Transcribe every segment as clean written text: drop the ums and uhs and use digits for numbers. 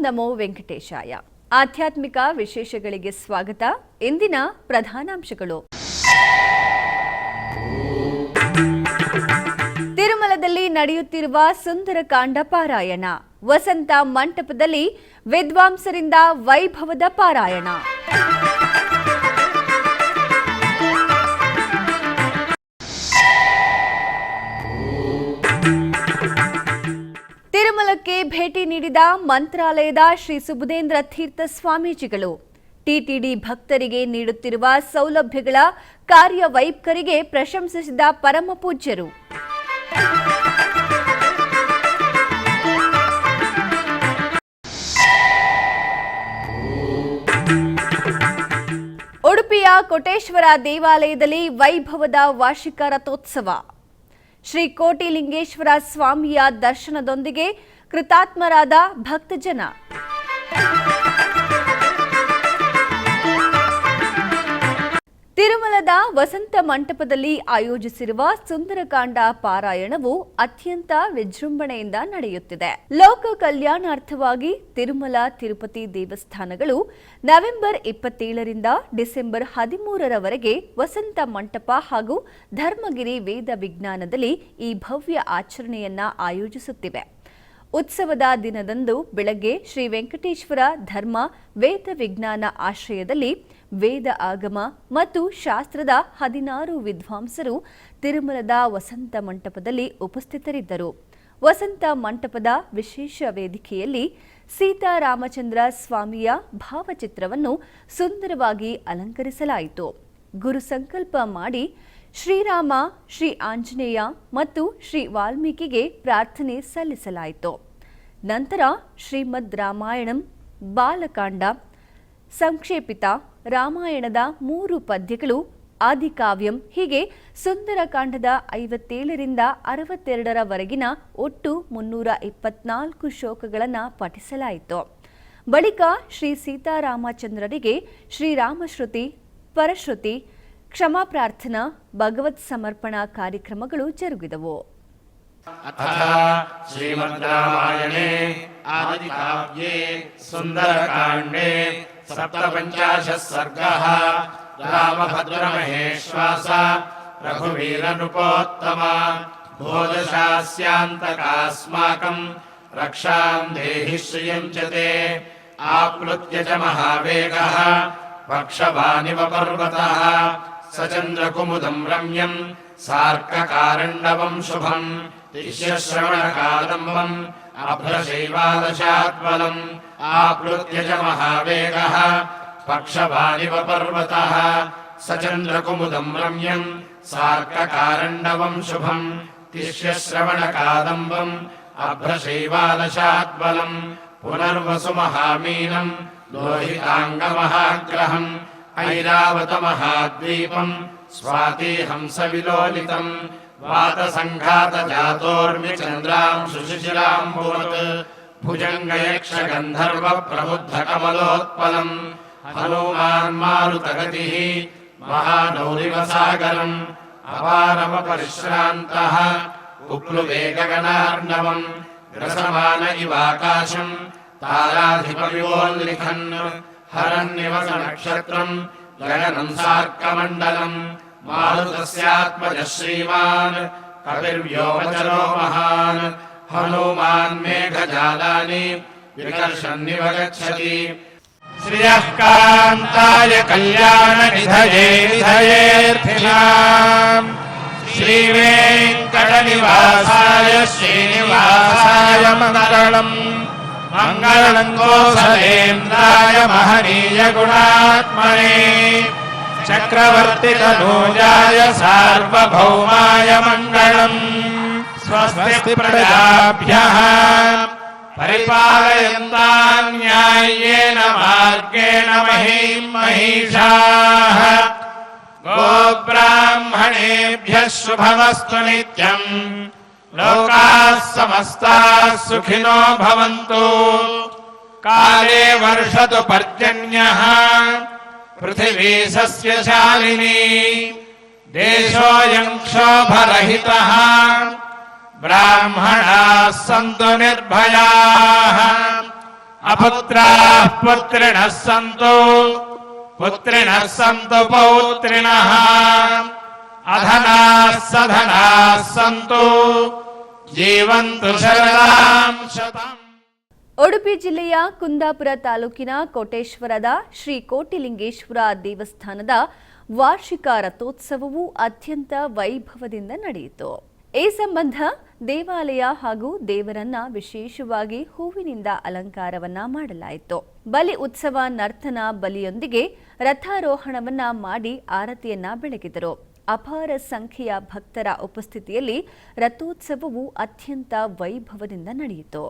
ನಮೋ ವೆಂಕಟೇಶಾಯ. ಆಧ್ಯಾತ್ಮಿಕ ವಿಶೇಷಗಳಿಗೆ ಸ್ವಾಗತ. ಇಂದಿನ ಪ್ರಧಾನಾಂಶಗಳು. ತಿರುಮಲದಲ್ಲಿ ನಡೆಯುತ್ತಿರುವ ಸುಂದರಕಾಂಡ ಪಾರಾಯಣ. ವಸಂತ ಮಂಟಪದಲ್ಲಿ ವಿದ್ವಾಂಸರಿಂದ ವೈಭವದ ಪಾರಾಯಣ. ತಿರುಮಲಕ್ಕೆ ಭೇಟಿ ನೀಡಿದ ಮಂತ್ರಾಲಯದ ಶ್ರೀ ಸುಬುಧೇಂದ್ರ ತೀರ್ಥ ಸ್ವಾಮೀಜಿಗಳು ಟಿಟಿಡಿ ಭಕ್ತರಿಗೆ ನೀಡುತ್ತಿರುವ ಸೌಲಭ್ಯಗಳ ಕಾರ್ಯವೈಖರಿಗೆ ಪ್ರಶಂಸಿಸಿದ ಪರಮ ಪೂಜ್ಯರು. ಉಡುಪಿಯ ಕೋಟೇಶ್ವರ ದೇವಾಲಯದಲ್ಲಿ ವೈಭವದ ವಾರ್ಷಿಕ ರಥೋತ್ಸವ. ಶ್ರೀ ಕೋಟಿಲಿಂಗೇಶ್ವರ ಸ್ವಾಮಿಯ ದರ್ಶನದೊಂದಿಗೆ ಕೃತಾತ್ಮರಾದ ಭಕ್ತಜನ. ತಿರುಮಲದ ವಸಂತ ಮಂಟಪದಲ್ಲಿ ಆಯೋಜಿಸಿರುವ ಸುಂದರಕಾಂಡ ಪಾರಾಯಣವು ಅತ್ಯಂತ ವಿಜೃಂಭಣೆಯಿಂದ ನಡೆಯುತ್ತಿದೆ. ಲೋಕ ಕಲ್ಯಾಣಾರ್ಥವಾಗಿ ತಿರುಮಲ ತಿರುಪತಿ ದೇವಸ್ಥಾನಗಳು ನವೆಂಬರ್ 27ರಿಂದ ಡಿಸೆಂಬರ್ 13ರವರೆಗೆ ವಸಂತ ಮಂಟಪ ಹಾಗೂ ಧರ್ಮಗಿರಿ ವೇದ ವಿಜ್ಞಾನದಲ್ಲಿ ಈ ಭವ್ಯ ಆಚರಣೆಯನ್ನ ಆಯೋಜಿಸುತ್ತಿವೆ. ಉತ್ಸವದ ದಿನದಂದು ಬೆಳಗ್ಗೆ ಶ್ರೀ ವೆಂಕಟೇಶ್ವರ ಧರ್ಮ ವೇದ ವಿಜ್ಞಾನ ಆಶ್ರಯದಲ್ಲಿ ವೇದ ಆಗಮ ಮತ್ತು ಶಾಸ್ತ್ರದ 16 ವಿದ್ವಾಂಸರು ತಿರುಮಲದ ವಸಂತ ಮಂಟಪದಲ್ಲಿ ಉಪಸ್ಥಿತರಿದ್ದರು. ವಸಂತ ಮಂಟಪದ ವಿಶೇಷ ವೇದಿಕೆಯಲ್ಲಿ ಸೀತಾರಾಮಚಂದ್ರ ಸ್ವಾಮಿಯ ಭಾವಚಿತ್ರವನ್ನು ಸುಂದರವಾಗಿ ಅಲಂಕರಿಸಲಾಯಿತು. ಗುರು ಸಂಕಲ್ಪ ಮಾಡಿ ಶ್ರೀರಾಮ, ಶ್ರೀ ಆಂಜನೇಯ ಮತ್ತು ಶ್ರೀ ವಾಲ್ಮೀಕಿಗೆ ಪ್ರಾರ್ಥನೆ ಸಲ್ಲಿಸಲಾಯಿತು. ನಂತರ ಶ್ರೀಮದ್ ರಾಮಾಯಣಂ, ಬಾಲಕಾಂಡ, ಸಂಕ್ಷೇಪಿತ ರಾಮಾಯಣದ 3 ಪದ್ಯಗಳು, ಆದಿಕಾವ್ಯಂ ಹೀಗೆ ಸುಂದರಕಾಂಡದ 57ರಿಂದ 62ರವರೆಗಿನ ಒಟ್ಟು 324 ಶ್ಲೋಕಗಳನ್ನು ಪಠಿಸಲಾಯಿತು. ಬಳಿಕ ಶ್ರೀ ಸೀತಾರಾಮಚಂದ್ರರಿಗೆ ಶ್ರೀರಾಮಶ್ರುತಿ, ಪರಶ್ರುತಿ, ಕ್ಷಮಾ ಪ್ರಾರ್ಥನಾ, ಭಗವತ್ ಸಮರ್ಪಣಾ ಕಾರ್ಯಕ್ರಮಗಳು ಜರುಗಿದವು. ಶ್ರೀಮದ್ ರಾಮಾಯಣೆ ಆದಿಕಾವ್ಯೆ ಸುಂದರಕಾಂಡೆ ಸಪ್ತಪಂಚಾಶಃ ಸರ್ಗಃ ರಾಮಭದ್ರಮಹೇಶ್ವಾಸ ರಘುವೀರ ನೃಪೋತ್ತಮ ಬೋಧಶಾಸ್ಯಾಂತಕಾಸ್ಮಾಕಂ ರಕ್ಷಾಂ ದೇಹಿ ಶ್ರಿಯಂ ಚ ತೇ ಆಪ್ಲುತ್ಯ ಚ ಮಹಾವೇಗಃ ವಕ್ಷವಾನಿವ ಪರ್ವತಃ ಸಚಂದ್ರಕುಮುದಂ ರಮ್ಯಂ ಸಾರ್ಕಕಾರಂಡವಂ ಶುಭಂ ತಿಷ್ಯಶ್ರವಣಕಾದಂಬಂ ಅಭ್ರಶೈವಾದಶಾತ್ಮಲಂ ಆಪ್ಲುತ್ಯ ಚ ಮಹಾವೇಗಃ ಪಕ್ಷವಾನಿವ ಪರ್ವತಃ ಸಚಂದ್ರಕುಮುದಂ ರಮ್ಯಂ ಸಾರ್ಕಕಾರಂಡವಂ ಶುಭಂ ತಿಷ್ಯಶ್ರವಣಕಾದಂಬಂ ಅಭ್ರಶೈವಾದಶಾತ್ಮಲಂ ಪುನರ್ವಸು ಮಹಾಮೀನಂ ಲೋಹಿತಾಂಗಮಹಾಗ್ರಹಂ ಐರಾವತಮಹಾದ್ವೀಪಂ ಸ್ವಾತಿಹಂಸವಿಲೋಲಿತಂ ವಾತಸಂಘಾತಜಾತೋರ್ಮಿಚಂದ್ರಾಂಶುಶಿಶಿರಾಂಭುವತ್ ಭುಜಂಗಯಕ್ಷಗಂಧರ್ವ ಪ್ರಬುದ್ಧಕಮಲೋತ್ಪಲಂ ಹನುಮಾನ್ಮಾರುತಗತಿಃ ಮಹಾನೌರಿವಸಾಗರಂ ಅಪಾರಮಪರಿಶ್ರಾಂತಃ ಉಪ್ಲುವೇಗಗಣಾರ್ಣವಂ ಗ್ರಸಮಾನ ಇವಾಕಾಶಂ ತಾರಾಧಿಪವಿವೋಲ್ಲಿಖನ್ ಹರನ್ನಿವಸ ನಕ್ಷತ್ರಂ ಗಗನಂ ಸಾರ್ಕಮಂಡಲಂ ಮಾರುತಸ್ಯಾತ್ಮಜ ಶ್ರೀಮಾನ್ ಕವಿರ್ವ್ಯೋಮಚರೋ ಮಹಾನ್ ಹನುಮಾನ್ ಮೇಘಜಾಲಾನಿ ವಿಕರ್ಷನ್ನಿವ ಗಚ್ಚತಿ. ಶ್ರಿಯಃ ಕಾಂತಾಯ ಕಲ್ಯಾಣ ನಿಧಯೇ ನಿಧಯೇರ್ಥಿನಾಂ ಶ್ರೀವೇಂಕಟನಿವಾಸಾಯ ಶ್ರೀನಿವಾಸಾಯ ಮಂಗಳಂ ಮಂಗಳಂ ಕೋಸಲೇಂದ್ರಾಯ ಮಹನೀಯ ಗುಣಾತ್ಮನೇ ಚಕ್ರವರ್ತಿ ತನೂಜಾಯ ಸಾರ್ವಭೌಮಾಯ ಮಂಗಳಂ. ಸ್ವಸ್ತಿ ಪ್ರಜಾಭ್ಯಃ ಪರಿಪಾಲಯಂತಾನ್ ನ್ಯಾಯೇನ ಮಾರ್ಗೇಣ ಮಹೀಂ ಮಹಿಷಾಃ ಗೋಬ್ರಾಹ್ಮಣೇಭ್ಯಃ ಶುಭಮಸ್ತು ನಿತ್ಯಂ. ಲೋಕಾಃ ಸಮಸ್ತಾಃ ಸುಖಿನೋ ಭವಂತು. ಕಾಲೇ ವರ್ಷತು ಪರ್ಜನ್ಯಃ ಪೃಥಿವೀ ಸಸ್ಯಶಾಲಿನಿ. ದೇಶೋऽಯಂ ಕ್ಷೋಭರಹಿತಃ ಬ್ರಾಹ್ಮಣಾಃ ಸಂತು ನಿರ್ಭಯಾಃ. ಅಪುತ್ರಾಃ ಪುತ್ರಿಣಃ ಸಂತು ಪುತ್ರಿಣಃ ಸಂತು ಪೌತ್ರಿಣಃ ಅಧನಾಃ ಸಧನಾಃ ಸಂತು ಜೀವಂತು ಶರದಾಂ ಶತಂ. ಉಡುಪಿ ಜಿಲ್ಲೆಯ ಕುಂದಾಪುರ ತಾಲೂಕಿನ ಕೋಟೇಶ್ವರದ ಶ್ರೀ ಕೋಟಿಲಿಂಗೇಶ್ವರ ದೇವಸ್ಥಾನದ ವಾರ್ಷಿಕ ರಥೋತ್ಸವವು ಅತ್ಯಂತ ವೈಭವದಿಂದ ನಡೆಯಿತು. ಈ ಸಂಬಂಧ ದೇವಾಲಯ ಹಾಗೂ ದೇವರನ್ನ ವಿಶೇಷವಾಗಿ ಹೂವಿನಿಂದ ಅಲಂಕಾರವನ್ನ ಮಾಡಲಾಯಿತು. ಬಲಿ ಉತ್ಸವ ನರ್ತನ ಬಲಿಯೊಂದಿಗೆ ರಥಾರೋಹಣವನ್ನ ಮಾಡಿ ಆರತಿಯನ್ನ ಬೆಳಗಿದರು. ಅಪಾರ ಸಂಖ್ಯೆಯ ಭಕ್ತರ ಉಪಸ್ಥಿತಿಯಲ್ಲಿ ರಥೋತ್ಸವವು ಅತ್ಯಂತ ವೈಭವದಿಂದ ನಡೆಯಿತು.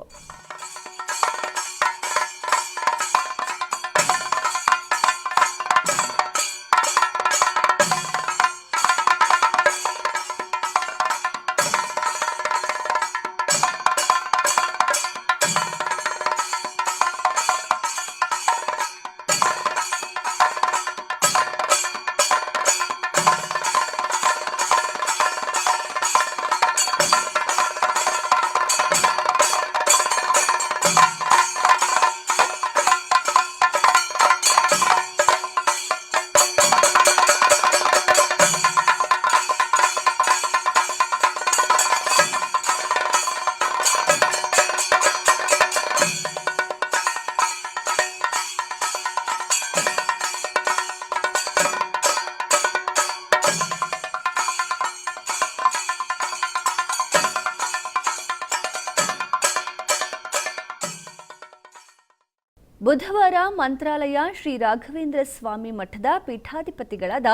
ಬುಧವಾರ ಮಂತ್ರಾಲಯ ಶ್ರೀ ರಾಘವೇಂದ್ರ ಸ್ವಾಮಿ ಮಠದ ಪೀಠಾಧಿಪತಿಗಳಾದ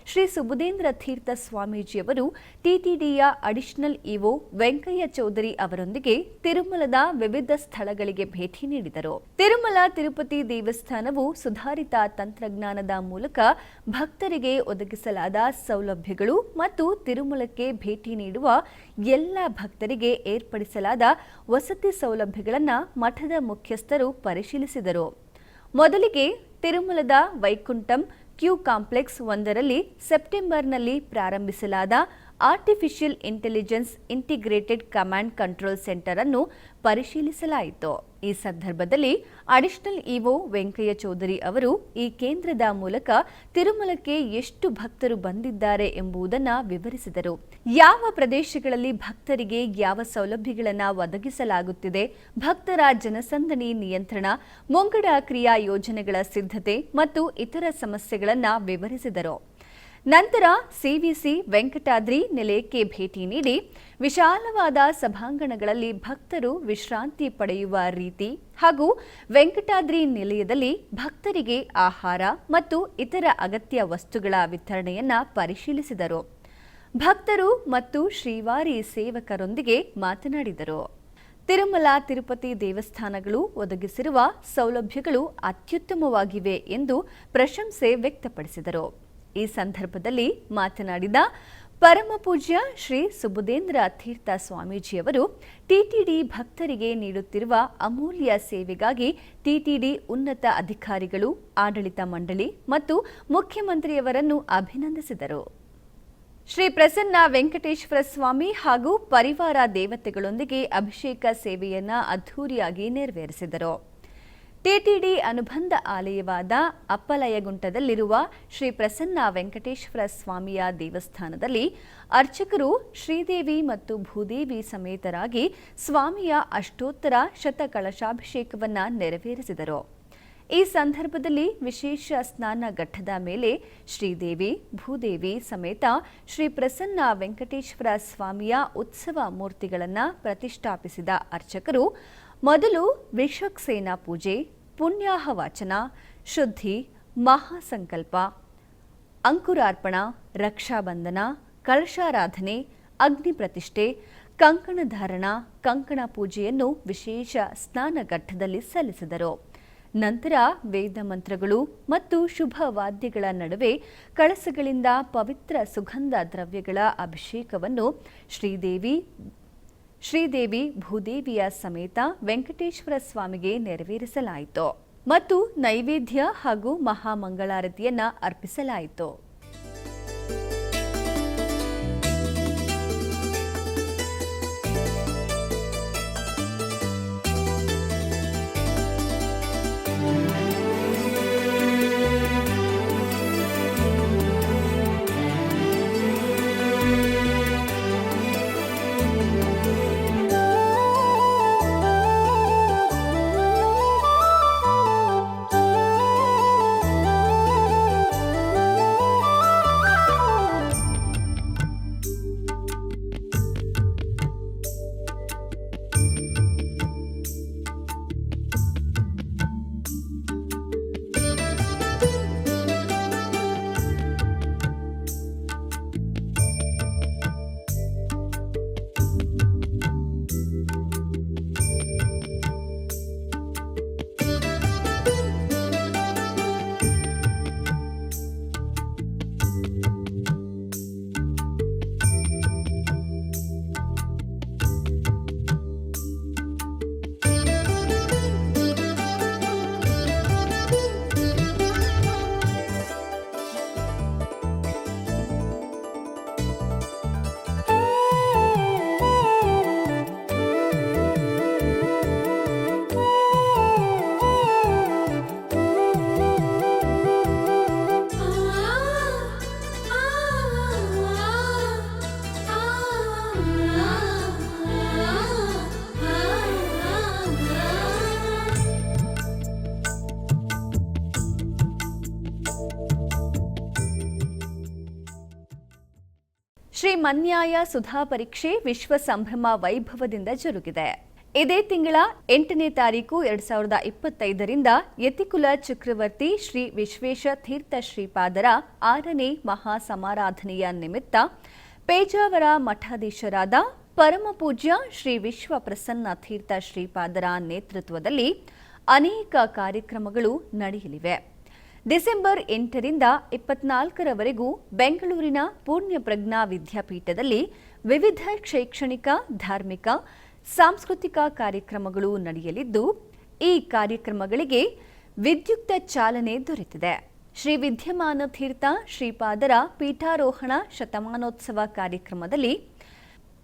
ಶ್ರೀ ಸುಬುಧೇಂದ್ರ ತೀರ್ಥ ಸ್ವಾಮೀಜಿಯವರು ಟಿಟಿಡಿಯ ಅಡಿಷನಲ್ ಇಒ ವೆಂಕಯ್ಯ ಚೌಧರಿ ಅವರೊಂದಿಗೆ ತಿರುಮಲದ ವಿವಿಧ ಸ್ಥಳಗಳಿಗೆ ಭೇಟಿ ನೀಡಿದರು. ತಿರುಮಲ ತಿರುಪತಿ ದೇವಸ್ಥಾನವು ಸುಧಾರಿತ ತಂತ್ರಜ್ಞಾನದ ಮೂಲಕ ಭಕ್ತರಿಗೆ ಒದಗಿಸಲಾದ ಸೌಲಭ್ಯಗಳು ಮತ್ತು ತಿರುಮಲಕ್ಕೆ ಭೇಟಿ ನೀಡುವ ಎಲ್ಲ ಭಕ್ತರಿಗೆ ಏರ್ಪಡಿಸಲಾದ ವಸತಿ ಸೌಲಭ್ಯಗಳನ್ನು ಮಠದ ಮುಖ್ಯಸ್ಥರು ಪರಿಶೀಲಿಸಿದರು. ಮೊದಲಿಗೆ ತಿರುಮಲದ ವೈಕುಂಠಂ ಕ್ಯೂ ಕಾಂಪ್ಲೆಕ್ಸ್ ಒಂದರಲ್ಲಿ ಸೆಪ್ಟೆಂಬರ್ನಲ್ಲಿ ಪ್ರಾರಂಭಿಸಲಾದ artificial intelligence integrated command control center ಅನ್ನು ಪರಿಶೀಲಿಸಲಾಯಿತು. ಈ ಸಂದರ್ಭದಲ್ಲಿ ಅಡಿಷನಲ್ ಇಒ ವೆಂಕಯ್ಯ ಚೌಧರಿ ಅವರು ಈ ಕೇಂದ್ರದ ಮೂಲಕ ತಿರುಮಲಕ್ಕೆ ಎಷ್ಟು ಭಕ್ತರು ಬಂದಿದ್ದಾರೆ ಎಂಬುದನ್ನು ವಿವರಿಸಿದರು. ಯಾವ ಪ್ರದೇಶಗಳಲ್ಲಿ ಭಕ್ತರಿಗೆ ಯಾವ ಸೌಲಭ್ಯಗಳನ್ನು ಒದಗಿಸಲಾಗುತ್ತಿದೆ, ಭಕ್ತರ ಜನಸಂದಣಿ ನಿಯಂತ್ರಣ, ಮುಂಗಡ ಕ್ರಿಯಾ ಯೋಜನೆಗಳ ಸಿದ್ಧತೆ ಮತ್ತು ಇತರ ಸಮಸ್ಯೆಗಳನ್ನು ವಿವರಿಸಿದರು. ನಂತರ ಸಿವಿಸಿ ವೆಂಕಟಾದ್ರಿ ನಿಲಯಕ್ಕೆ ಭೇಟಿ ನೀಡಿ ವಿಶಾಲವಾದ ಸಭಾಂಗಣಗಳಲ್ಲಿ ಭಕ್ತರು ವಿಶ್ರಾಂತಿ ಪಡೆಯುವ ರೀತಿ ಹಾಗೂ ವೆಂಕಟಾದ್ರಿ ನಿಲಯದಲ್ಲಿ ಭಕ್ತರಿಗೆ ಆಹಾರ ಮತ್ತು ಇತರ ಅಗತ್ಯ ವಸ್ತುಗಳ ವಿತರಣೆಯನ್ನು ಪರಿಶೀಲಿಸಿದರು. ಭಕ್ತರು ಮತ್ತು ಶ್ರೀವಾರಿ ಸೇವಕರೊಂದಿಗೆ ಮಾತನಾಡಿದರು. ತಿರುಮಲ ತಿರುಪತಿ ದೇವಸ್ಥಾನಗಳು ಒದಗಿಸಿರುವ ಸೌಲಭ್ಯಗಳು ಅತ್ಯುತ್ತಮವಾಗಿವೆ ಎಂದು ಪ್ರಶಂಸೆ ವ್ಯಕ್ತಪಡಿಸಿದರು. ಈ ಸಂದರ್ಭದಲ್ಲಿ ಮಾತನಾಡಿದ ಪರಮಪೂಜ್ಯ ಶ್ರೀ ಸುಬುಧೇಂದ್ರ ತೀರ್ಥ ಸ್ವಾಮೀಜಿಯವರು ಟಿಟಿಡಿ ಭಕ್ತರಿಗೆ ನೀಡುತ್ತಿರುವ ಅಮೂಲ್ಯ ಸೇವೆಗಾಗಿ ಟಿಟಿಡಿ ಉನ್ನತ ಅಧಿಕಾರಿಗಳು, ಆಡಳಿತ ಮಂಡಳಿ ಮತ್ತು ಮುಖ್ಯಮಂತ್ರಿಯವರನ್ನು ಅಭಿನಂದಿಸಿದರು. ಶ್ರೀ ಪ್ರಸನ್ನ ವೆಂಕಟೇಶ್ವರ ಸ್ವಾಮಿ ಹಾಗೂ ಪರಿವಾರ ದೇವತೆಗಳೊಂದಿಗೆ ಅಭಿಷೇಕ ಸೇವೆಯನ್ನ ಅದ್ಧೂರಿಯಾಗಿ ನೆರವೇರಿಸಿದರು. ಟಿಟಿಡಿ ಅನುಬಂಧ ಆಲಯವಾದ ಅಪ್ಪಲಯಗುಂಟದಲ್ಲಿರುವ ಶ್ರೀ ಪ್ರಸನ್ನ ವೆಂಕಟೇಶ್ವರ ಸ್ವಾಮಿಯ ದೇವಸ್ಥಾನದಲ್ಲಿ ಅರ್ಚಕರು ಶ್ರೀದೇವಿ ಮತ್ತು ಭೂದೇವಿ ಸಮೇತರಾಗಿ ಸ್ವಾಮಿಯ ಅಷ್ಟೋತ್ತರ ಶತಕಳಶಾಭಿಷೇಕವನ್ನು ನೆರವೇರಿಸಿದರು. ಈ ಸಂದರ್ಭದಲ್ಲಿ ವಿಶೇಷ ಸ್ನಾನ ಘಟ್ಟದ ಮೇಲೆ ಶ್ರೀದೇವಿ, ಭೂದೇವಿ ಸಮೇತ ಶ್ರೀ ಪ್ರಸನ್ನ ವೆಂಕಟೇಶ್ವರ ಸ್ವಾಮಿಯ ಉತ್ಸವ ಮೂರ್ತಿಗಳನ್ನು ಪ್ರತಿಷ್ಠಾಪಿಸಿದ ಅರ್ಚಕರು ಮೊದಲು ವೃಷಕ್ಸೇನ ಪೂಜೆ, ಪುಣ್ಯಾಹ ವಾಚನ, ಶುದ್ಧಿ, ಮಹಾಸಂಕಲ್ಪ, ಅಂಕುರಾರ್ಪಣ, ರಕ್ಷಾಬಂಧನ, ಕಳಶಾರಾಧನೆ, ಅಗ್ನಿ ಪ್ರತಿಷ್ಠೆ, ಕಂಕಣಧಾರಣ, ಕಂಕಣ ಪೂಜೆಯನ್ನು ವಿಶೇಷ ಸ್ನಾನಘಟ್ಟದಲ್ಲಿ ಸಲ್ಲಿಸಿದರು. ನಂತರ ವೇದ ಮಂತ್ರಗಳು ಮತ್ತು ಶುಭ ವಾದ್ಯಗಳ ನಡುವೆ ಕಳಸಗಳಿಂದ ಪವಿತ್ರ ಸುಗಂಧ ದ್ರವ್ಯಗಳ ಅಭಿಷೇಕವನ್ನು ಶ್ರೀದೇವಿ ಭೂದೇವಿಯ ಸಮೇತ ವೆಂಕಟೇಶ್ವರ ಸ್ವಾಮಿಗೆ ನೆರವೇರಿಸಲಾಯಿತು ಮತ್ತು ನೈವೇದ್ಯ ಹಾಗೂ ಮಹಾಮಂಗಳಾರತಿಯನ್ನ ಅರ್ಪಿಸಲಾಯಿತು. ಶ್ರೀ ಮನ್ಯಾಯ ಸುಧಾ ಪರೀಕ್ಷೆ ವಿಶ್ವ ಸಂಭ್ರಮ ವೈಭವದಿಂದ ಜರುಗಿದೆ. ಇದೇ ತಿಂಗಳ 8ನೇ ತಾರೀಕು 2025ರಿಂದ ಯತಿಕುಲ ಚಕ್ರವರ್ತಿ ಶ್ರೀ ವಿಶ್ವೇಶ ತೀರ್ಥ ಶ್ರೀಪಾದರ 6ನೇ ಮಹಾ ಸಮಾರಾಧನೆಯ ನಿಮಿತ್ತ ಪೇಜಾವರ ಮಠಾಧೀಶರಾದ ಪರಮಪೂಜ್ಯ ಶ್ರೀ ವಿಶ್ವ ಪ್ರಸನ್ನ ತೀರ್ಥ ಶ್ರೀಪಾದರ ನೇತೃತ್ವದಲ್ಲಿ ಅನೇಕ ಕಾರ್ಯಕ್ರಮಗಳು ನಡೆಯಲಿವೆ. ಡಿಸೆಂಬರ್ 8ರಿಂದ 24ರವರೆಗೂ ಬೆಂಗಳೂರಿನ ಪೂರ್ಣ ಪ್ರಜ್ಞಾ ವಿದ್ಯಾಪೀಠದಲ್ಲಿ ವಿವಿಧ ಶೈಕ್ಷಣಿಕ, ಧಾರ್ಮಿಕ, ಸಾಂಸ್ಕೃತಿಕ ಕಾರ್ಯಕ್ರಮಗಳು ನಡೆಯಲಿದ್ದು, ಈ ಕಾರ್ಯಕ್ರಮಗಳಿಗೆ ವಿದ್ಯುಕ್ತ ಚಾಲನೆ ದೊರೆತಿದೆ. ಶ್ರೀ ವಿದ್ಯಮಾನ ತೀರ್ಥ ಶ್ರೀಪಾದರ ಪೀಠಾರೋಹಣ ಶತಮಾನೋತ್ಸವ ಕಾರ್ಯಕ್ರಮದಲ್ಲಿ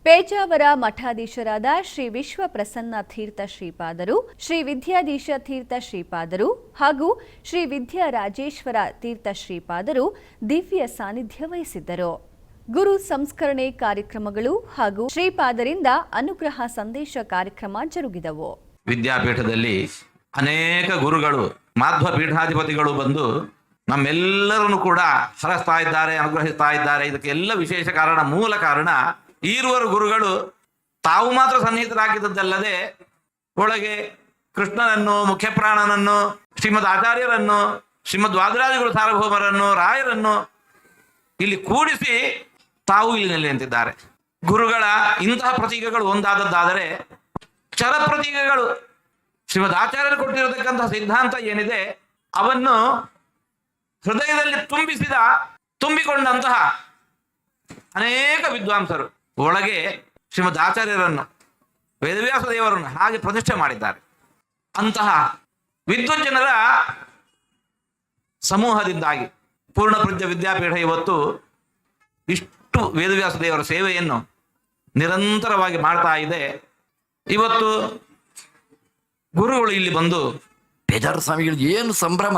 ಪೇಜಾವರ ಮಠಾಧೀಶರಾದ ಶ್ರೀ ವಿಶ್ವ ಪ್ರಸನ್ನ ತೀರ್ಥ ಶ್ರೀಪಾದರು, ಶ್ರೀ ವಿದ್ಯಾಧೀಶ ತೀರ್ಥ ಶ್ರೀಪಾದರು ಹಾಗೂ ಶ್ರೀ ವಿದ್ಯಾರಾಜೇಶ್ವರ ತೀರ್ಥ ಶ್ರೀಪಾದರು ದಿವ್ಯ ಸಾನ್ನಿಧ್ಯ ವಹಿಸಿದ್ದರು. ಗುರು ಸಂಸ್ಕರಣೆ ಕಾರ್ಯಕ್ರಮಗಳು ಹಾಗೂ ಶ್ರೀಪಾದರಿಂದ ಅನುಗ್ರಹ ಸಂದೇಶ ಕಾರ್ಯಕ್ರಮ ಜರುಗಿದವು. ವಿದ್ಯಾಪೀಠದಲ್ಲಿ ಅನೇಕ ಗುರುಗಳು, ಮಾಧ್ವ ಪೀಠಾಧಿಪತಿಗಳು ಬಂದು ನಮ್ಮೆಲ್ಲರನ್ನು ಕೂಡ ಹರಸ್ತಾ ಇದ್ದಾರೆ, ಅನುಗ್ರಹಿಸ್ತಾ ಇದ್ದಾರೆ. ಇದಕ್ಕೆಲ್ಲ ವಿಶೇಷ ಕಾರಣ, ಮೂಲ ಕಾರಣ ಈರುವರು ಗುರುಗಳು ತಾವು ಮಾತ್ರ ಸನ್ನಿಹಿತರಾಗಿದ್ದಲ್ಲದೆ ಒಳಗೆ ಕೃಷ್ಣನನ್ನು, ಮುಖ್ಯಪ್ರಾಣನನ್ನು, ಶ್ರೀಮದ್ ಆಚಾರ್ಯರನ್ನು, ಶ್ರೀಮದ್ ವಾದಿರಾಜಗುರು ಸಾರ್ವಭೌಮರನ್ನು, ರಾಯರನ್ನು ಇಲ್ಲಿ ಕೂಡಿಸಿ ತಾವು ಇಲ್ಲಿ ನೆಲೆ ನಿಂತಿದ್ದಾರೆ. ಗುರುಗಳ ಇಂತಹ ಪ್ರತೀಕಗಳು ಒಂದಾದದ್ದಾದರೆ, ಚರ ಪ್ರತೀಕಗಳು ಶ್ರೀಮದ್ ಆಚಾರ್ಯರು ಕೊಟ್ಟಿರತಕ್ಕಂತಹ ಸಿದ್ಧಾಂತ ಏನಿದೆ ಅವನ್ನು ಹೃದಯದಲ್ಲಿ ತುಂಬಿಕೊಂಡಂತಹ ಅನೇಕ ವಿದ್ವಾಂಸರು ಒಳಗೆ ಶ್ರೀಮದ್ ಆಚಾರ್ಯರನ್ನು, ವೇದವ್ಯಾಸ ದೇವರನ್ನು ಹಾಗೆ ಪ್ರತಿಷ್ಠೆ ಮಾಡಿದ್ದಾರೆ. ಅಂತಹ ವಿದ್ವಜ್ಜನರ ಸಮೂಹದಿಂದಾಗಿ ಪೂರ್ಣಪ್ರಜ್ಞ ವಿದ್ಯಾಪೀಠ ಇವತ್ತು ಇಷ್ಟು ವೇದವ್ಯಾಸ ದೇವರ ಸೇವೆಯನ್ನು ನಿರಂತರವಾಗಿ ಮಾಡ್ತಾ ಇದೆ. ಇವತ್ತು ಗುರುಗಳು ಇಲ್ಲಿ ಬಂದು ಪೇಜಾರ ಸ್ವಾಮಿಗಳಿಗೆ ಏನು ಸಂಭ್ರಮ,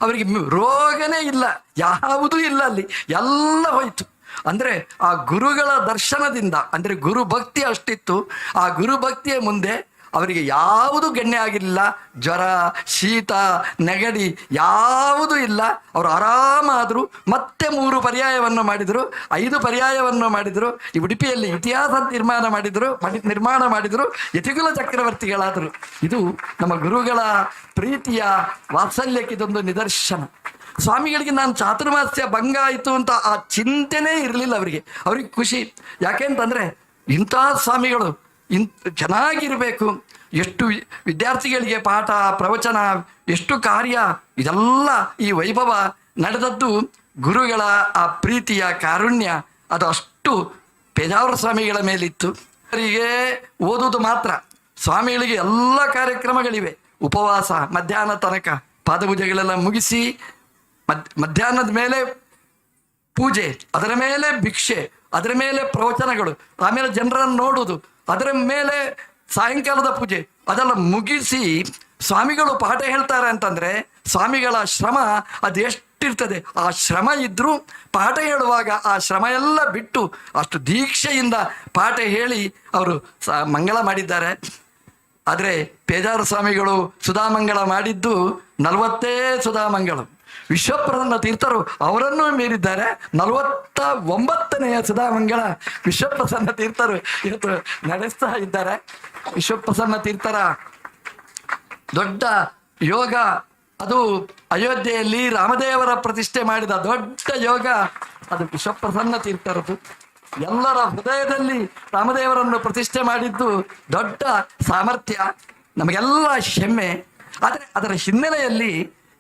ಅವರಿಗೆ ರೋಗನೇ ಇಲ್ಲ, ಯಾವುದೂ ಇಲ್ಲ, ಅಲ್ಲಿ ಎಲ್ಲ ಹೋಯ್ತು. ಅಂದ್ರೆ ಆ ಗುರುಗಳ ದರ್ಶನದಿಂದ, ಅಂದ್ರೆ ಗುರು ಭಕ್ತಿ ಅಷ್ಟಿತ್ತು, ಆ ಗುರು ಭಕ್ತಿಯ ಮುಂದೆ ಅವರಿಗೆ ಯಾವುದು ಗಣ್ಯ ಆಗಿರಲಿಲ್ಲ. ಜ್ವರ, ಶೀತ, ನೆಗಡಿ ಯಾವುದೂ ಇಲ್ಲ. ಅವರು ಆರಾಮಾದರು. ಮತ್ತೆ 3 ಪರ್ಯಾಯವನ್ನು ಮಾಡಿದರು, 5 ಪರ್ಯಾಯವನ್ನು ಮಾಡಿದರು. ಈ ಉಡುಪಿಯಲ್ಲಿ ಇತಿಹಾಸ ನಿರ್ಮಾಣ ಮಾಡಿದರು, ಯತಿಕುಲ ಚಕ್ರವರ್ತಿಗಳಾದರು. ಇದು ನಮ್ಮ ಗುರುಗಳ ಪ್ರೀತಿಯ ವಾತ್ಸಲ್ಯಕ್ಕೆ ಇದೊಂದು ನಿದರ್ಶನ. ಸ್ವಾಮಿಗಳಿಗೆ ನಾನು ಚಾತುರ್ಮಾಸ್ಯ ಭಂಗ ಆಯಿತು ಅಂತ ಆ ಚಿಂತೆನೇ ಇರಲಿಲ್ಲ ಅವ್ರಿಗೆ ಖುಷಿ. ಯಾಕೆಂತಂದ್ರೆ ಇಂಥ ಸ್ವಾಮಿಗಳು ಚೆನ್ನಾಗಿರಬೇಕು. ಎಷ್ಟು ವಿದ್ಯಾರ್ಥಿಗಳಿಗೆ ಪಾಠ ಪ್ರವಚನ, ಎಷ್ಟು ಕಾರ್ಯ, ಇದೆಲ್ಲ ಈ ವೈಭವ ನಡೆದದ್ದು ಗುರುಗಳ ಆ ಪ್ರೀತಿಯ ಕಾರುಣ್ಯ ಅದು ಅಷ್ಟು ಪೇಜಾವರ ಸ್ವಾಮಿಗಳ ಮೇಲಿತ್ತು. ಅವರಿಗೆ ಓದುವುದು ಮಾತ್ರ, ಸ್ವಾಮಿಗಳಿಗೆ ಎಲ್ಲ ಕಾರ್ಯಕ್ರಮಗಳಿವೆ. ಉಪವಾಸ ಮಧ್ಯಾಹ್ನ ತನಕ, ಪಾದಪೂಜೆಗಳೆಲ್ಲ ಮುಗಿಸಿ ಮಧ್ಯಾಹ್ನದ ಮೇಲೆ ಪೂಜೆ, ಅದರ ಮೇಲೆ ಭಿಕ್ಷೆ, ಅದರ ಮೇಲೆ ಪ್ರವಚನಗಳು, ಆಮೇಲೆ ಜನರನ್ನು ನೋಡುವುದು, ಅದರ ಮೇಲೆ ಸಾಯಂಕಾಲದ ಪೂಜೆ, ಅದೆಲ್ಲ ಮುಗಿಸಿ ಸ್ವಾಮಿಗಳು ಪಾಠ ಹೇಳ್ತಾರೆ ಅಂತಂದ್ರೆ ಸ್ವಾಮಿಗಳ ಶ್ರಮ ಅದು ಎಷ್ಟಿರ್ತದೆ. ಆ ಶ್ರಮ ಇದ್ರೂ ಪಾಠ ಹೇಳುವಾಗ ಆ ಶ್ರಮ ಎಲ್ಲ ಬಿಟ್ಟು ಅಷ್ಟು ದೀಕ್ಷೆಯಿಂದ ಪಾಠ ಹೇಳಿ ಅವರು ಮಂಗಳ ಮಾಡಿದ್ದಾರೆ. ಆದರೆ ಪೇಜಾರ ಸ್ವಾಮಿಗಳು ಸುಧಾಮಂಗಳ ಮಾಡಿದ್ದು 40 ಸುಧಾಮಂಗಳ. ವಿಶ್ವಪ್ರಸನ್ನ ತೀರ್ಥರು ಅವರನ್ನೂ ಮೀರಿದ್ದಾರೆ. 49ನೇ ಸುಧಾಮಂಗಳ ವಿಶ್ವಪ್ರಸನ್ನ ತೀರ್ಥರು ಇವತ್ತು ನಡೆಸ್ತಾ ಇದ್ದಾರೆ. ವಿಶ್ವಪ್ರಸನ್ನ ತೀರ್ಥರ ದೊಡ್ಡ ಯೋಗ ಅದು ಅಯೋಧ್ಯೆಯಲ್ಲಿ ರಾಮದೇವರ ಪ್ರತಿಷ್ಠೆ ಮಾಡಿದ ದೊಡ್ಡ ಯೋಗ ಅದು ವಿಶ್ವಪ್ರಸನ್ನ ತೀರ್ಥರದು. ಎಲ್ಲರ ಹೃದಯದಲ್ಲಿ ರಾಮದೇವರನ್ನು ಪ್ರತಿಷ್ಠೆ ಮಾಡಿದ್ದು ದೊಡ್ಡ ಸಾಮರ್ಥ್ಯ, ನಮಗೆಲ್ಲ ಹೆಮ್ಮೆ. ಆದರೆ ಅದರ ಹಿನ್ನೆಲೆಯಲ್ಲಿ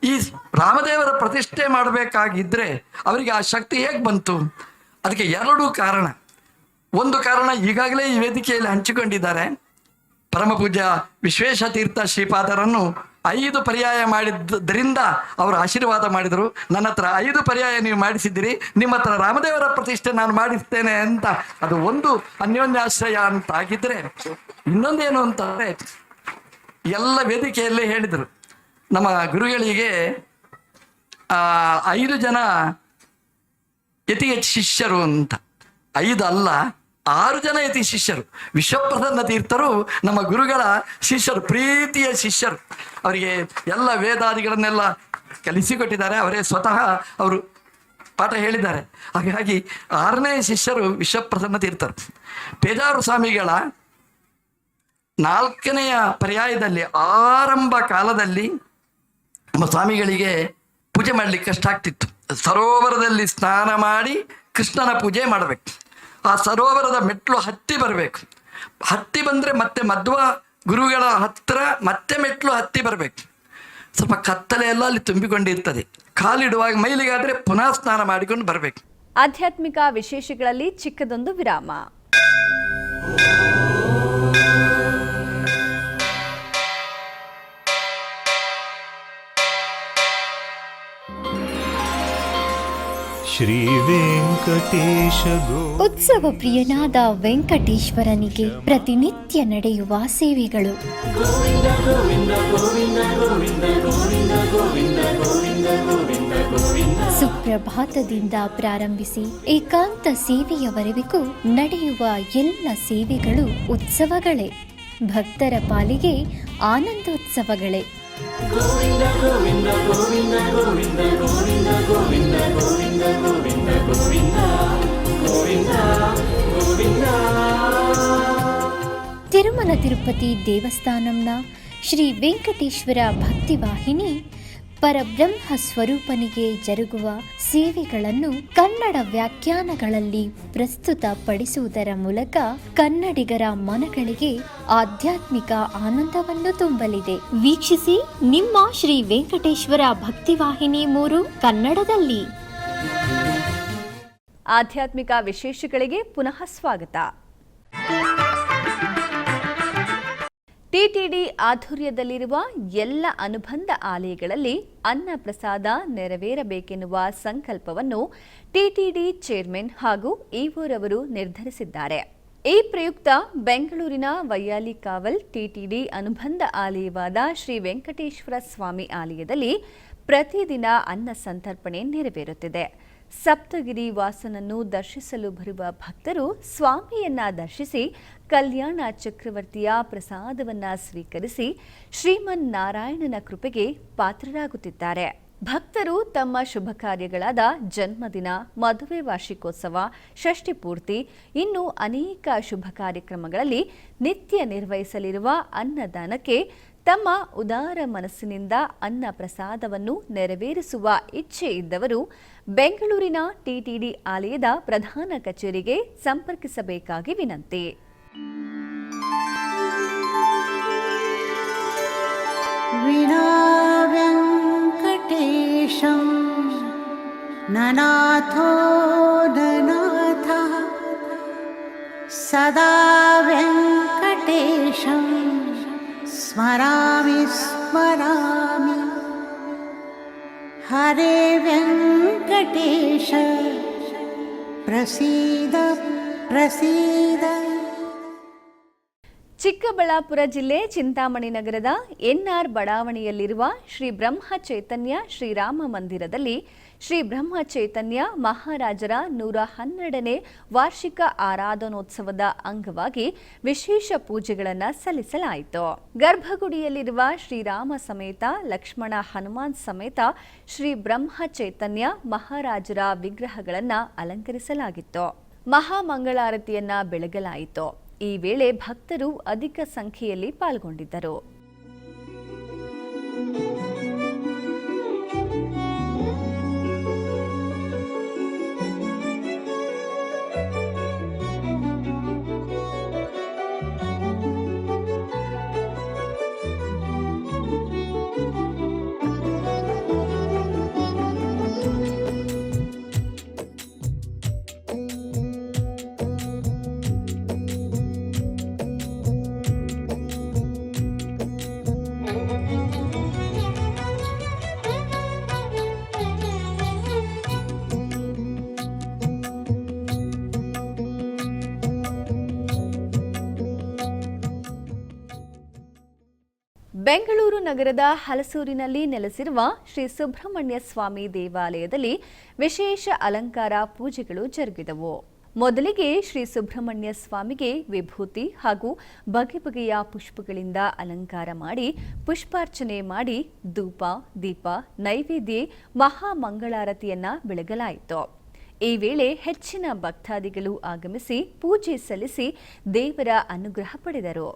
ಈ ರಾಮದೇವರ ಪ್ರತಿಷ್ಠೆ ಮಾಡಬೇಕಾಗಿದ್ದರೆ ಅವರಿಗೆ ಆ ಶಕ್ತಿ ಹೇಗೆ ಬಂತು? ಅದಕ್ಕೆ 2 ಕಾರಣ. ಒಂದು ಕಾರಣ ಈಗಾಗಲೇ ಈ ವೇದಿಕೆಯಲ್ಲಿ ಹಂಚಿಕೊಂಡಿದ್ದಾರೆ. ಪರಮಪೂಜ್ಯ ವಿಶ್ವೇಶ ತೀರ್ಥ ಶ್ರೀಪಾದರನ್ನು 5 ಪರ್ಯಾಯ ಮಾಡಿದ್ದರಿಂದ ಅವರು ಆಶೀರ್ವಾದ ಮಾಡಿದರು. ನನ್ನ ಹತ್ರ 5 ಪರ್ಯಾಯ ನೀವು ಮಾಡಿಸಿದ್ದೀರಿ, ನಿಮ್ಮ ಹತ್ರ ರಾಮದೇವರ ಪ್ರತಿಷ್ಠೆ ನಾನು ಮಾಡಿಸ್ತೇನೆ ಅಂತ. ಅದು ಒಂದು ಅನ್ಯೋನ್ಯಾಶ್ರಯ ಅಂತ ಆಗಿದ್ರೆ, ಇನ್ನೊಂದೇನು ಅಂತಂದರೆ ಎಲ್ಲ ವೇದಿಕೆಯಲ್ಲೇ ಹೇಳಿದರು, ನಮ್ಮ ಗುರುಗಳಿಗೆ 5 ಜನ ಯತಿ ಶಿಷ್ಯರು ಅಂತ. 5 ಅಲ್ಲ, 6 ಜನ ಯತಿ ಶಿಷ್ಯರು. ವಿಶ್ವಪ್ರಸನ್ನ ತೀರ್ಥರು ನಮ್ಮ ಗುರುಗಳ ಶಿಷ್ಯರು, ಪ್ರೀತಿಯ ಶಿಷ್ಯರು. ಅವರಿಗೆ ಎಲ್ಲ ವೇದಾದಿಗಳನ್ನೆಲ್ಲ ಕಲಿಸಿಕೊಟ್ಟಿದ್ದಾರೆ. ಅವರೇ ಸ್ವತಃ ಅವರು ಪಾಠ ಹೇಳಿದ್ದಾರೆ. ಹಾಗಾಗಿ 6ನೇ ಶಿಷ್ಯರು ವಿಶ್ವಪ್ರಸನ್ನ ತೀರ್ಥರು. ಪೇಜಾರು ಸ್ವಾಮಿಗಳ 4ನೆಯ ಪರ್ಯಾಯದಲ್ಲಿ ಆರಂಭ ಕಾಲದಲ್ಲಿ ನಮ್ಮ ಸ್ವಾಮಿಗಳಿಗೆ ಪೂಜೆ ಮಾಡಲಿಕ್ಕೆ ಕಷ್ಟ ಆಗ್ತಿತ್ತು. ಸರೋವರದಲ್ಲಿ ಸ್ನಾನ ಮಾಡಿ ಕೃಷ್ಣನ ಪೂಜೆ ಮಾಡಬೇಕು. ಆ ಸರೋವರದ ಮೆಟ್ಲು ಹತ್ತಿ ಬರಬೇಕು. ಹತ್ತಿ ಬಂದರೆ ಮತ್ತೆ ಮಧ್ವ ಗುರುಗಳ ಹತ್ರ ಮತ್ತೆ ಮೆಟ್ಲು ಹತ್ತಿ ಬರಬೇಕು. ಸ್ವಲ್ಪ ಕತ್ತಲೆ ಎಲ್ಲ ಅಲ್ಲಿ ತುಂಬಿಕೊಂಡಿರ್ತದೆ. ಕಾಲಿಡುವಾಗ ಮೈಲಿಗಾದರೆ ಪುನಃ ಸ್ನಾನ ಮಾಡಿಕೊಂಡು ಬರಬೇಕು. ಆಧ್ಯಾತ್ಮಿಕ ವಿಶೇಷಗಳಲ್ಲಿ ಚಿಕ್ಕದೊಂದು ವಿರಾಮ. ಶ್ರೀ ವೆಂಕಟೇಶ ಉತ್ಸವ ಪ್ರಿಯನಾದ ವೆಂಕಟೇಶ್ವರನಿಗೆ ಪ್ರತಿನಿತ್ಯ ನಡೆಯುವ ಸೇವೆಗಳು. ಸುಪ್ರಭಾತದಿಂದ ಪ್ರಾರಂಭಿಸಿ ಏಕಾಂತ ಸೇವೆಯವರೆಗೂ ನಡೆಯುವ ಎಲ್ಲ ಸೇವೆಗಳು ಉತ್ಸವಗಳೇ. ಭಕ್ತರ ಪಾಲಿಗೆ ಆನಂದೋತ್ಸವಗಳೇ. ಗೋವಿಂದ ಗೋವಿಂದ ಗೋವಿಂದ ಗೋವಿಂದ ಗೋವಿಂದ ಗೋವಿಂದ ಗೋವಿಂದ ಗೋವಿಂದ ಗೋವಿಂದ ಗೋವಿಂದ ಗೋವಿಂದ. ತಿರುಮಲ ತಿರುಪತಿ ದೇವಸ್ಥಾನಂನ ಶ್ರೀ ವೆಂಕಟೇಶ್ವರ ಭಕ್ತಿವಾಹಿನಿ ಪರಬ್ರಹ್ಮ ಸ್ವರೂಪನಿಗೆ ಜರುಗುವ ಸೇವೆಗಳನ್ನು ಕನ್ನಡ ವ್ಯಾಖ್ಯಾನಗಳಲ್ಲಿ ಪ್ರಸ್ತುತಪಡಿಸುವುದರ ಮೂಲಕ ಕನ್ನಡಿಗರ ಮನಗಳಿಗೆ ಆಧ್ಯಾತ್ಮಿಕ ಆನಂದವನ್ನು ತುಂಬಲಿದೆ. ವೀಕ್ಷಿಸಿ ನಿಮ್ಮ ಶ್ರೀ ವೆಂಕಟೇಶ್ವರ ಭಕ್ತಿವಾಹಿನಿ 3 ಕನ್ನಡದಲ್ಲಿ. ಆಧ್ಯಾತ್ಮಿಕ ವಿಶೇಷಗಳಿಗೆ ಪುನಃ ಸ್ವಾಗತ. ಟಿಟಿಡಿ ಆಧ್ವರ್ಯದಲ್ಲಿರುವ ಎಲ್ಲ ಅನುಬಂಧ ಆಲಯಗಳಲ್ಲಿ ಅನ್ನ ಪ್ರಸಾದ ನೆರವೇರಬೇಕೆನ್ನುವ ಸಂಕಲ್ಪವನ್ನು ಟಿಟಿಡಿ ಚೇರ್ಮನ್ ಹಾಗೂ ಇಒರವರು ನಿರ್ಧರಿಸಿದ್ದಾರೆ. ಈ ಪ್ರಯುಕ್ತ ಬೆಂಗಳೂರಿನ ವೈಯಾಲಿಕಾವಲ್ ಟಿಟಿಡಿ ಅನುಬಂಧ ಆಲಯವಾದ ಶ್ರೀ ವೆಂಕಟೇಶ್ವರ ಸ್ವಾಮಿ ಆಲಯದಲ್ಲಿ ಪ್ರತಿದಿನ ಅನ್ನ ಸಂತರ್ಪಣೆ ನೆರವೇರುತ್ತಿದೆ. ಸಪ್ತಗಿರಿ ವಾಸನನ್ನು ದರ್ಶಿಸಲು ಬರುವ ಭಕ್ತರು ಸ್ವಾಮಿಯನ್ನ ದರ್ಶಿಸಿ ಕಲ್ಯಾಣ ಚಕ್ರವರ್ತಿಯ ಪ್ರಸಾದವನ್ನ ಸ್ವೀಕರಿಸಿ ಶ್ರೀಮನ್ನಾರಾಯಣನ ಕೃಪೆಗೆ ಪಾತ್ರರಾಗುತ್ತಿದ್ದಾರೆ. ಭಕ್ತರು ತಮ್ಮ ಶುಭ ಕಾರ್ಯಗಳಾದ ಜನ್ಮದಿನ, ಮದುವೆ ವಾರ್ಷಿಕೋತ್ಸವ, ಷಷ್ಠಿ ಪೂರ್ತಿ, ಇನ್ನು ಅನೇಕ ಶುಭ ಕಾರ್ಯಕ್ರಮಗಳಲ್ಲಿ ನಿತ್ಯ ನಿರ್ವಹಿಸಲಿರುವ ಅನ್ನದಾನಕ್ಕೆ ತಮ್ಮ ಉದಾರ ಮನಸ್ಸಿನಿಂದ ಅನ್ನ ಪ್ರಸಾದವನ್ನು ನೆರವೇರಿಸುವ ಇಚ್ಛೆ ಇದ್ದವರು ಬೆಂಗಳೂರಿನ ಟಿಟಿಡಿ ಆಲಯದ ಪ್ರಧಾನ ಕಚೇರಿಗೆ ಸಂಪರ್ಕಿಸಬೇಕಾಗಿ ವಿನಂತಿ. ವಿನಾ ವೆಂಕಟೇಶಂ ನನಾಥೋ ನನಾಥಃ ಸದಾ ವೆಂಕಟೇಶಂ ಸ್ಮರಾಮಿ ಸ್ಮರಾಮಿ. ಹರೇ ವೆಂಕಟೇಶ ಪ್ರಸೀದ ಪ್ರಸೀದ. ಚಿಕ್ಕಬಳ್ಳಾಪುರ ಜಿಲ್ಲೆ ಚಿಂತಾಮಣಿ ನಗರದ ಎನ್ಆರ್ ಬಡಾವಣೆಯಲ್ಲಿರುವ ಶ್ರೀ ಬ್ರಹ್ಮ ಚೈತನ್ಯ ಶ್ರೀರಾಮ ಮಂದಿರದಲ್ಲಿ ಶ್ರೀ ಬ್ರಹ್ಮ ಚೈತನ್ಯ ಮಹಾರಾಜರ 112ನೇ ವಾರ್ಷಿಕ ಆರಾಧನೋತ್ಸವದ ಅಂಗವಾಗಿ ವಿಶೇಷ ಪೂಜೆಗಳನ್ನು ಸಲ್ಲಿಸಲಾಯಿತು. ಗರ್ಭಗುಡಿಯಲ್ಲಿರುವ ಶ್ರೀರಾಮ ಸಮೇತ ಲಕ್ಷ್ಮಣ ಹನುಮಾನ್ ಸಮೇತ ಶ್ರೀ ಬ್ರಹ್ಮ ಚೈತನ್ಯ ಮಹಾರಾಜರ ವಿಗ್ರಹಗಳನ್ನು ಅಲಂಕರಿಸಲಾಗಿತ್ತು. ಮಹಾಮಂಗಳಾರತಿಯನ್ನ ಬೆಳಗಲಾಯಿತು. ಈ ವೇಳೆ ಭಕ್ತರು ಅಧಿಕ ಸಂಖ್ಯೆಯಲ್ಲಿ ಪಾಲ್ಗೊಂಡಿದ್ದರು. ಬೆಂಗಳೂರು ನಗರದ ಹಲಸೂರಿನಲ್ಲಿ ನೆಲೆಸಿರುವ ಶ್ರೀ ಸುಬ್ರಹ್ಮಣ್ಯ ಸ್ವಾಮಿ ದೇವಾಲಯದಲ್ಲಿ ವಿಶೇಷ ಅಲಂಕಾರ ಪೂಜೆಗಳು ಜರುಗಿದವು. ಮೊದಲಿಗೆ ಶ್ರೀ ಸುಬ್ರಹ್ಮಣ್ಯ ಸ್ವಾಮಿಗೆ ವಿಭೂತಿ ಹಾಗೂ ಬಗೆ ಬಗೆಯ ಪುಷ್ಪಗಳಿಂದ ಅಲಂಕಾರ ಮಾಡಿ ಪುಷ್ಪಾರ್ಚನೆ ಮಾಡಿ ಧೂಪ ದೀಪ ನೈವೇದ್ಯ ಮಹಾಮಂಗಳಾರತಿಯನ್ನ ಬೆಳಗಲಾಯಿತು. ಈ ವೇಳೆ ಹೆಚ್ಚಿನ ಭಕ್ತಾದಿಗಳು ಆಗಮಿಸಿ ಪೂಜೆ ಸಲ್ಲಿಸಿ ದೇವರ ಅನುಗ್ರಹ ಪಡೆದರು.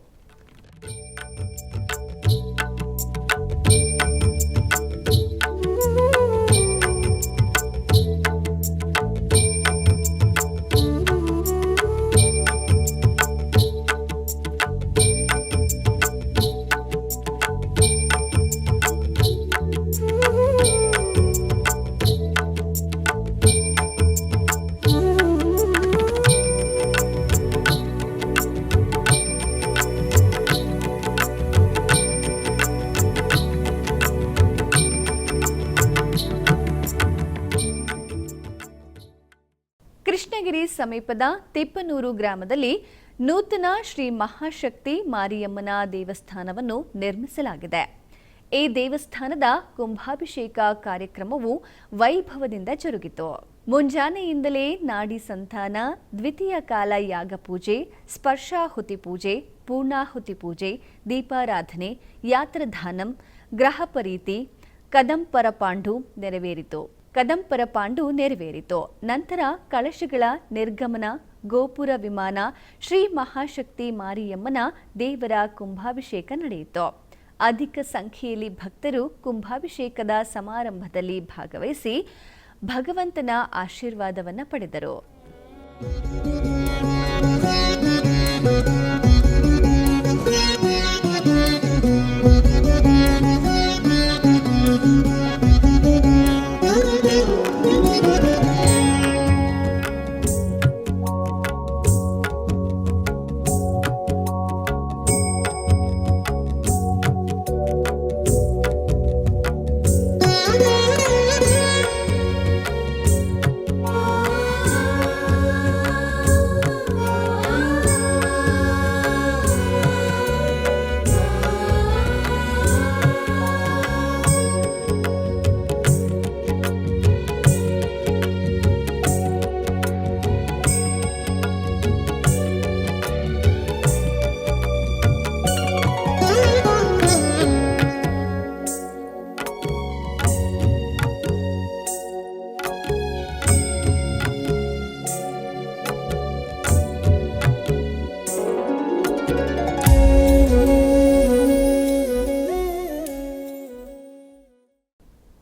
ಕೃಷ್ಣಗಿರಿ ಸಮೀಪದ ತಿಪ್ಪನೂರು ಗ್ರಾಮದಲ್ಲಿ ನೂತನ ಶ್ರೀ ಮಹಾಶಕ್ತಿ ಮಾರಿಯಮ್ಮನ ದೇವಸ್ಥಾನವನ್ನು ನಿರ್ಮಿಸಲಾಗಿದೆ. ಈ ದೇವಸ್ಥಾನದ ಕುಂಭಾಭಿಷೇಕ ಕಾರ್ಯಕ್ರಮವು ವೈಭವದಿಂದ ಜರುಗಿತು. ಮುಂಜಾನೆಯಿಂದಲೇ ನಾಡಿ ಸಂತಾನ, ದ್ವಿತೀಯ ಕಾಲ ಯಾಗ ಪೂಜೆ, ಸ್ಪರ್ಶಾಹುತಿ ಪೂಜೆ, ಪೂರ್ಣಾಹುತಿ ಪೂಜೆ, ದೀಪಾರಾಧನೆ, ಯಾತ್ರಧಾನಂ, ಗ್ರಹಪರೀತಿ, ಕದಂಪರ ಪಾಂಡು ನೆರವೇರಿತು. ನಂತರ ಕಳಶಗಳ ನಿರ್ಗಮನ, ಗೋಪುರ ವಿಮಾನ, ಶ್ರೀ ಮಹಾಶಕ್ತಿ ಮಾರಿಯಮ್ಮನ ದೇವರ ಕುಂಭಾಭಿಷೇಕ ನಡೆಯಿತು. ಅಧಿಕ ಸಂಖ್ಯೆಯಲ್ಲಿ ಭಕ್ತರು ಕುಂಭಾಭಿಷೇಕದ ಸಮಾರಂಭದಲ್ಲಿ ಭಾಗವಹಿಸಿ ಭಗವಂತನ ಆಶೀರ್ವಾದವನ್ನು ಪಡೆದರು.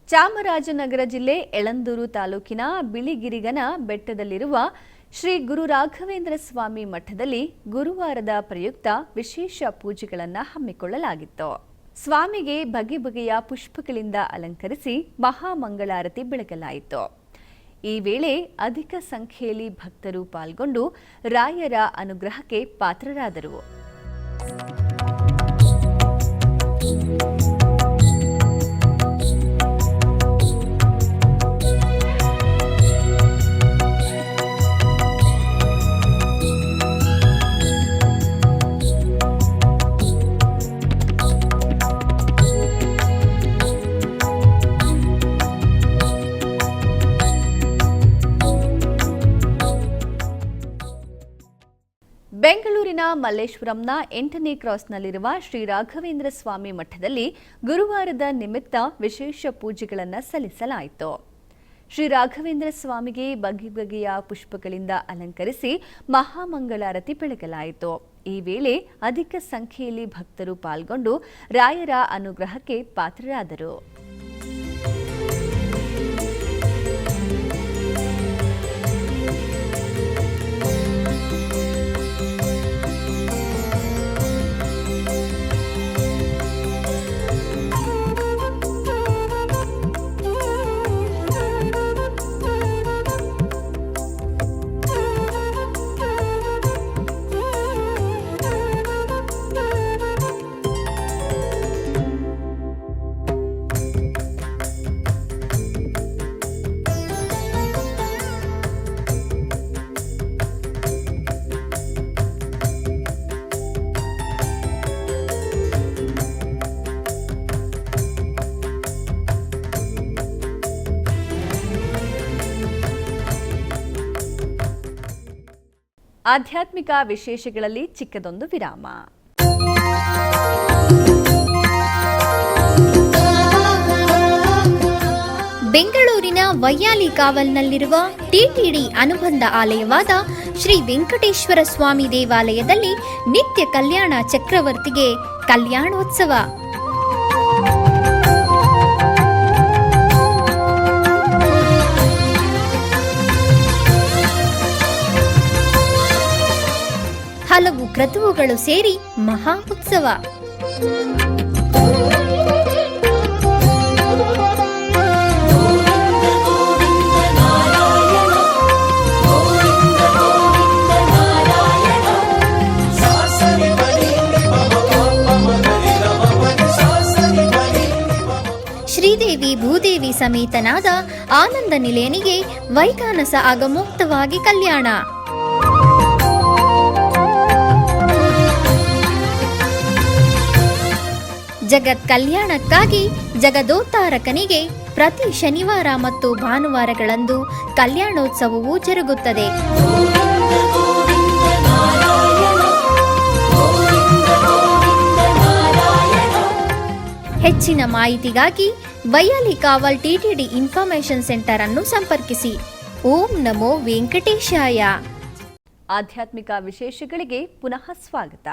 ಚಾಮರಾಜನಗರ ಜಿಲ್ಲೆ ಯಳಂದೂರು ತಾಲೂಕಿನ ಬಿಳಿಗಿರಿಗನ ಬೆಟ್ಟದಲ್ಲಿರುವ ಶ್ರೀ ಗುರು ರಾಘವೇಂದ್ರ ಸ್ವಾಮಿ ಮಠದಲ್ಲಿ ಗುರುವಾರದ ಪ್ರಯುಕ್ತ ವಿಶೇಷ ಪೂಜೆಗಳನ್ನು ಹಮ್ಮಿಕೊಳ್ಳಲಾಗಿತ್ತು. ಸ್ವಾಮಿಗೆ ಬಗೆ ಬಗೆಯ ಪುಷ್ಪಗಳಿಂದ ಅಲಂಕರಿಸಿ ಮಹಾಮಂಗಳಾರತಿ ಬೆಳಗಲಾಯಿತು. ಈ ವೇಳೆ ಅಧಿಕ ಸಂಖ್ಯೆಯಲ್ಲಿ ಭಕ್ತರು ಪಾಲ್ಗೊಂಡು ರಾಯರ ಅನುಗ್ರಹಕ್ಕೆ ಪಾತ್ರರಾದರು. ಬೆಂಗಳೂರಿನ ಮಲ್ಲೇಶ್ವರಂನ 8ನೇ ಕ್ರಾಸ್ನಲ್ಲಿರುವ ಶ್ರೀ ರಾಘವೇಂದ್ರ ಸ್ವಾಮಿ ಮಠದಲ್ಲಿ ಗುರುವಾರದ ನಿಮಿತ್ತ ವಿಶೇಷ ಪೂಜೆಗಳನ್ನು ಸಲ್ಲಿಸಲಾಯಿತು. ಶ್ರೀ ರಾಘವೇಂದ್ರ ಸ್ವಾಮಿಗೆ ಬಗೆ ಬಗೆಯ ಪುಷ್ಪಗಳಿಂದ ಅಲಂಕರಿಸಿ ಮಹಾಮಂಗಳಾರತಿ ಬೆಳಗಲಾಯಿತು. ಈ ವೇಳೆ ಅಧಿಕ ಸಂಖ್ಯೆಯಲ್ಲಿ ಭಕ್ತರು ಪಾಲ್ಗೊಂಡು ರಾಯರ ಅನುಗ್ರಹಕ್ಕೆ ಪಾತ್ರರಾದರು. ಆಧ್ಯಾತ್ಮಿಕ ವಿಶೇಷಗಳಲ್ಲಿ ಚಿಕ್ಕದೊಂದು ವಿರಾಮ. ಬೆಂಗಳೂರಿನ ವೈಯಾಲಿ ಕಾವಲ್ನಲ್ಲಿರುವ ಟಿಟಿಡಿ ಅನುಬಂಧ ಆಲಯವಾದ ಶ್ರೀ ವೆಂಕಟೇಶ್ವರ ಸ್ವಾಮಿ ದೇವಾಲಯದಲ್ಲಿ ನಿತ್ಯ ಕಲ್ಯಾಣ ಚಕ್ರವರ್ತಿಗೆ ಕಲ್ಯಾಣೋತ್ಸವ. ಹಲವು ಕ್ರತುವುಗಳು ಸೇರಿ ಮಹಾ ಉತ್ಸವ. ಶ್ರೀದೇವಿ ಭೂದೇವಿ ಸಮೇತನಾದ ಆನಂದ ನಿಲಯನಿಗೆ ವೈಖಾನಸ ಆಗಮೋಕ್ತವಾಗಿ ಕಲ್ಯಾಣ. ಜಗತ್ ಕಲ್ಯಾಣಕ್ಕಾಗಿ ಜಗದೋತ್ತಾರಕನಿಗೆ ಪ್ರತಿ ಶನಿವಾರ ಮತ್ತು ಭಾನುವಾರಗಳಂದು ಕಲ್ಯಾಣೋತ್ಸವವು ಜರುಗುತ್ತದೆ. ಹೆಚ್ಚಿನ ಮಾಹಿತಿಗಾಗಿ ವೈಯಾಲಿ ಕಾವಲ್ ಟಿಟಿಡಿ ಇನ್ಫಾರ್ಮೇಶನ್ ಸೆಂಟರ್ ಅನ್ನು ಸಂಪರ್ಕಿಸಿ. ಓಂ ನಮೋ ವೆಂಕಟೇಶಾಯ. ಆಧ್ಯಾತ್ಮಿಕ ವಿಶೇಷಗಳಿಗೆ ಪುನಃ ಸ್ವಾಗತ.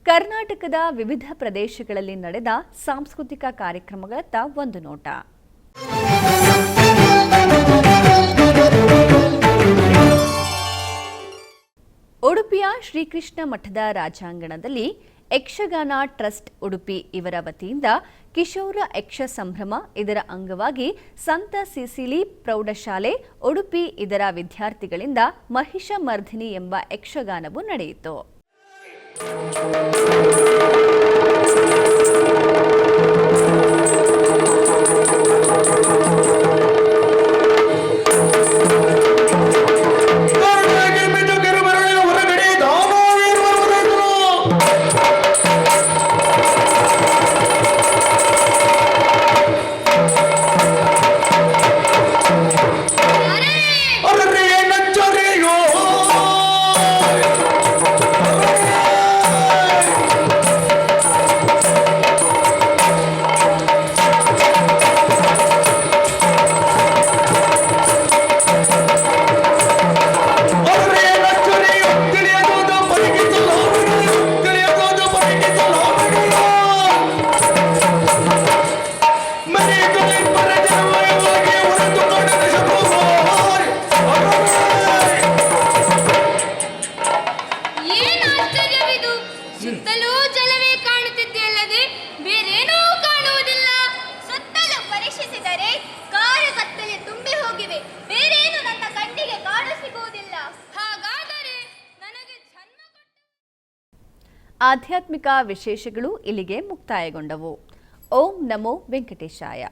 ಕರ್ನಾಟಕದ ವಿವಿಧ ಪ್ರದೇಶಗಳಲ್ಲಿ ನಡೆದ ಸಾಂಸ್ಕೃತಿಕ ಕಾರ್ಯಕ್ರಮಗಳತ್ತ ಒಂದು ನೋಟ. ಉಡುಪಿಯ ಶ್ರೀಕೃಷ್ಣ ಮಠದ ರಾಜಾಂಗಣದಲ್ಲಿ ಯಕ್ಷಗಾನ ಟ್ರಸ್ಟ್ ಉಡುಪಿ ಇವರ ವತಿಯಿಂದ ಕಿಶೋರ ಯಕ್ಷ ಸಂಭ್ರಮ ಇದರ ಅಂಗವಾಗಿ ಸಂತ ಸಿಸಿಲಿ ಪ್ರೌಢಶಾಲೆ ಉಡುಪಿ ಇದರ ವಿದ್ಯಾರ್ಥಿಗಳಿಂದ ಮಹಿಷಮರ್ಧಿನಿ ಎಂಬ ಯಕ್ಷಗಾನವು ನಡೆಯಿತು. ಸುತ್ತಲೂ ಜಲವೇ ಕಾಣುತ್ತಿದೆಯಲ್ಲದೆ ಬೇರೇನೂ ಕಾಣುವುದಿಲ್ಲ. ಸುತ್ತಲೂ ಪರೀಕ್ಷಿಸಿದರೆ ಕಾರುಕತ್ತಲೆ ತುಂಬಿ ಹೋಗಿವೆ. ಬೇರೇನು ನನ್ನ ಕಣ್ಣಿಗೆ ಕಾಣಸಿಗುವುದಿಲ್ಲ. ಹಾಗಾದರೆ ನನಗೆ ಜನ್ಮ ಆಧ್ಯಾತ್ಮಿಕ ವಿಶೇಷಗಳು ಇಲ್ಲಿಗೆ ಮುಕ್ತಾಯಗೊಂಡವು. ಓಂ ನಮೋ ವೆಂಕಟೇಶಾಯ.